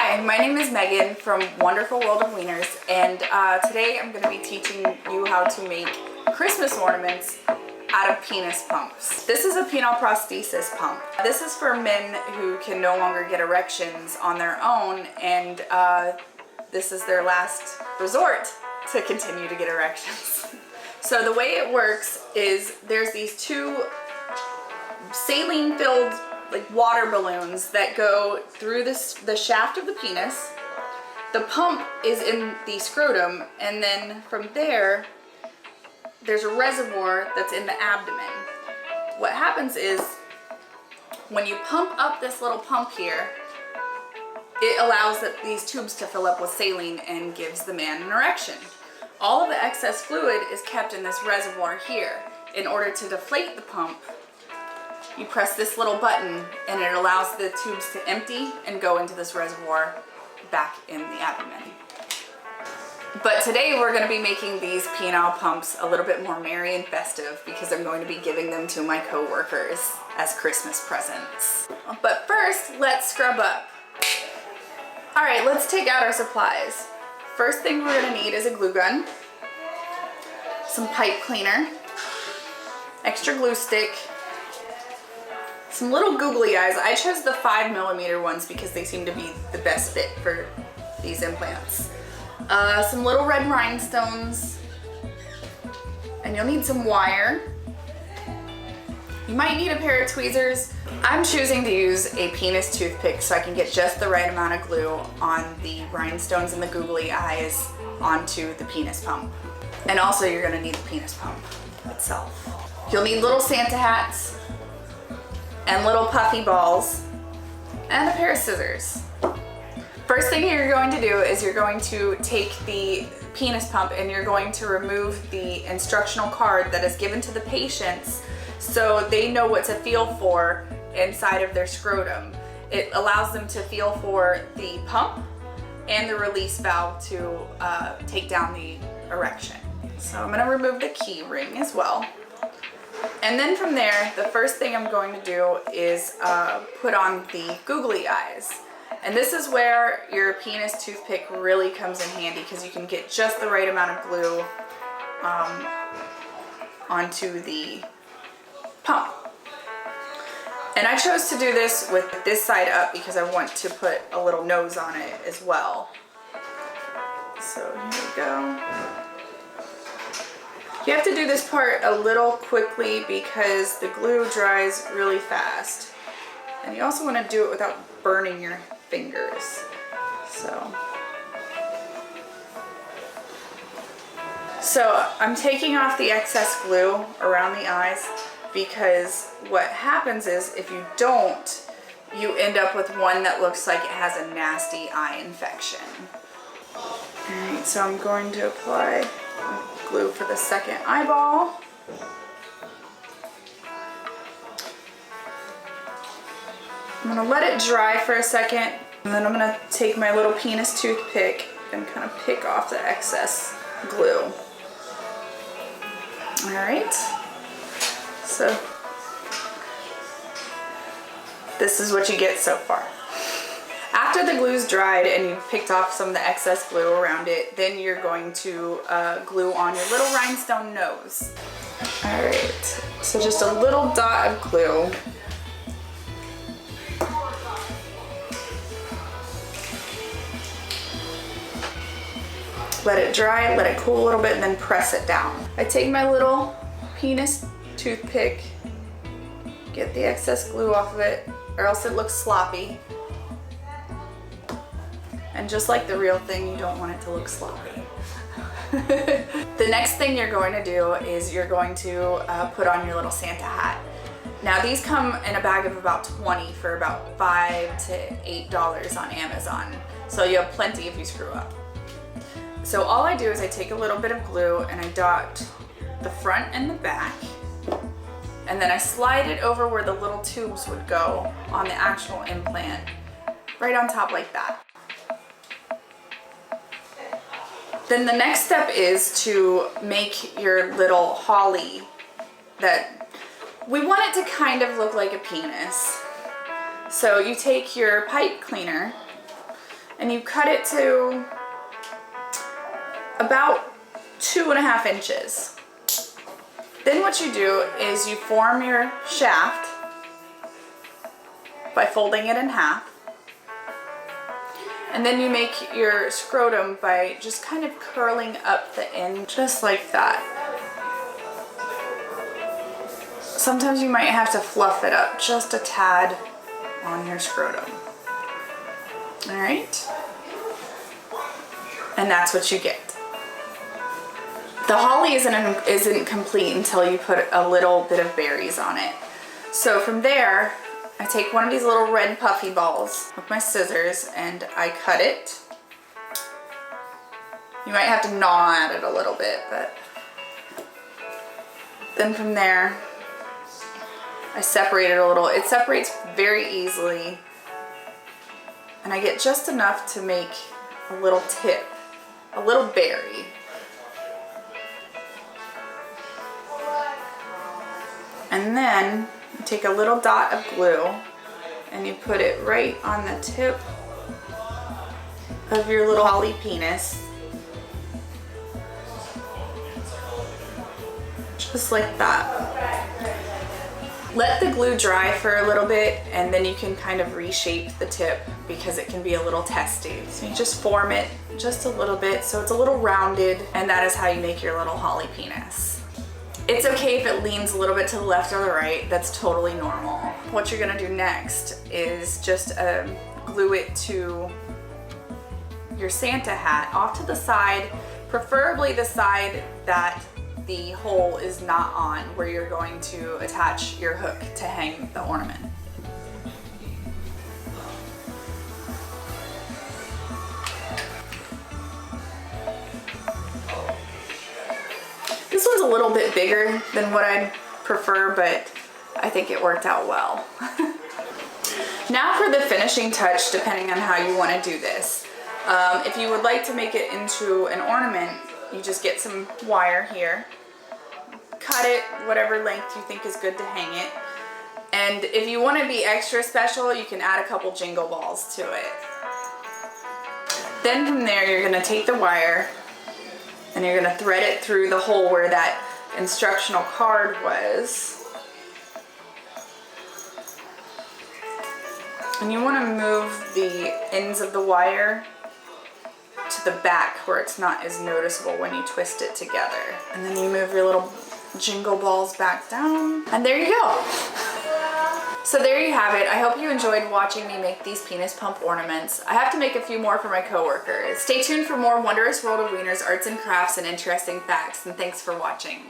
Hi, my name is Megan from Wonderful World of Wieners, and today I'm going to be teaching you how to make Christmas ornaments out of penis pumps. This is a penile prosthesis pump. This is for men who can no longer get erections on their own, and this is their last resort to continue to get erections. So the way it works is there's these two saline-filled water balloons that go through the shaft of the penis. The pump is in the scrotum, and then from there there's a reservoir that's in the abdomen. What happens is when you pump up this little pump here, it allows these tubes to fill up with saline and gives the man an erection. All of the excess fluid is kept in this reservoir here. In order to deflate the pump, you press this little button and it allows the tubes to empty and go into this reservoir back in the abdomen. But today we're going to be making these penile pumps a little bit more merry and festive because I'm going to be giving them to my co-workers as Christmas presents. But first, let's scrub up. Alright, let's take out our supplies. First thing we're going to need is a glue gun, some pipe cleaner, extra glue stick, some little googly eyes. I chose the 5mm ones because they seem to be the best fit for these implants. Some little red rhinestones, and you'll need some wire. You might need a pair of tweezers. I'm choosing to use a penis toothpick so I can get just the right amount of glue on the rhinestones and the googly eyes onto the penis pump. And also you're gonna need the penis pump itself. You'll need little Santa hats, and little puffy balls, and a pair of scissors. First thing you're going to do is you're going to take the penis pump and you're going to remove the instructional card that is given to the patients so they know what to feel for inside of their scrotum. It allows them to feel for the pump and the release valve to take down the erection. So I'm gonna remove the key ring as well. And then from there, the first thing I'm going to do is put on the googly eyes. And this is where your penis toothpick really comes in handy because you can get just the right amount of glue onto the pump. And I chose to do this with this side up because I want to put a little nose on it as well. So here we go. You have to do this part a little quickly because the glue dries really fast. And you also want to do it without burning your fingers. So I'm taking off the excess glue around the eyes because what happens is if you don't, you end up with one that looks like it has a nasty eye infection. Alright, so I'm going to apply glue for the second eyeball. I'm gonna let it dry for a second, and then I'm gonna take my little penis toothpick and kind of pick off the excess glue. Alright, so this is what you get so far. After the glue's dried and you've picked off some of the excess glue around it, then you're going to glue on your little rhinestone nose. Alright, so just a little dot of glue. Let it dry, let it cool a little bit, and then press it down. I take my little penis toothpick, get the excess glue off of it, or else it looks sloppy. And just like the real thing, you don't want it to look sloppy. The next thing you're going to do is you're going to put on your little Santa hat. Now these come in a bag of about 20 for about $5 to $8 on Amazon. So you have plenty if you screw up. So all I do is I take a little bit of glue and I dot the front and the back. And then I slide it over where the little tubes would go on the actual implant, right on top like that. Then the next step is to make your little holly that we want it to kind of look like a penis. So you take your pipe cleaner and you cut it to about 2.5 inches. Then what you do is you form your shaft by folding it in half. And then you make your scrotum by just kind of curling up the end, just like that. Sometimes you might have to fluff it up just a tad on your scrotum. All right? And that's what you get. The holly isn't complete until you put a little bit of berries on it. So from there, I take one of these little red puffy balls with my scissors and I cut it. You might have to gnaw at it a little bit, but then from there, I separate it a little. It separates very easily, and I get just enough to make a little tip, a little berry. And then you take a little dot of glue and you put it right on the tip of your little holly penis. Just like that. Let the glue dry for a little bit and then you can kind of reshape the tip because it can be a little testy. So you just form it just a little bit so it's a little rounded, and that is how you make your little holly penis. It's okay if it leans a little bit to the left or the right. That's totally normal. What you're gonna do next is just glue it to your Santa hat off to the side, preferably the side that the hole is not on, where you're going to attach your hook to hang the ornament. This one's a little bit bigger than what I'd prefer, but I think it worked out well. Now for the finishing touch, depending on how you want to do this. If you would like to make it into an ornament, you just get some wire here, cut it whatever length you think is good to hang it. And if you want to be extra special, you can add a couple jingle balls to it. Then from there, you're going to take the wire and you're going to thread it through the hole where that instructional card was. And you want to move the ends of the wire to the back where it's not as noticeable when you twist it together. And then you move your little jingle balls back down, and there you go. So there you have it. I hope you enjoyed watching me make these penis pump ornaments. I have to make a few more for my coworkers. Stay tuned for more Wondrous World of Wieners arts and crafts and interesting facts, and thanks for watching.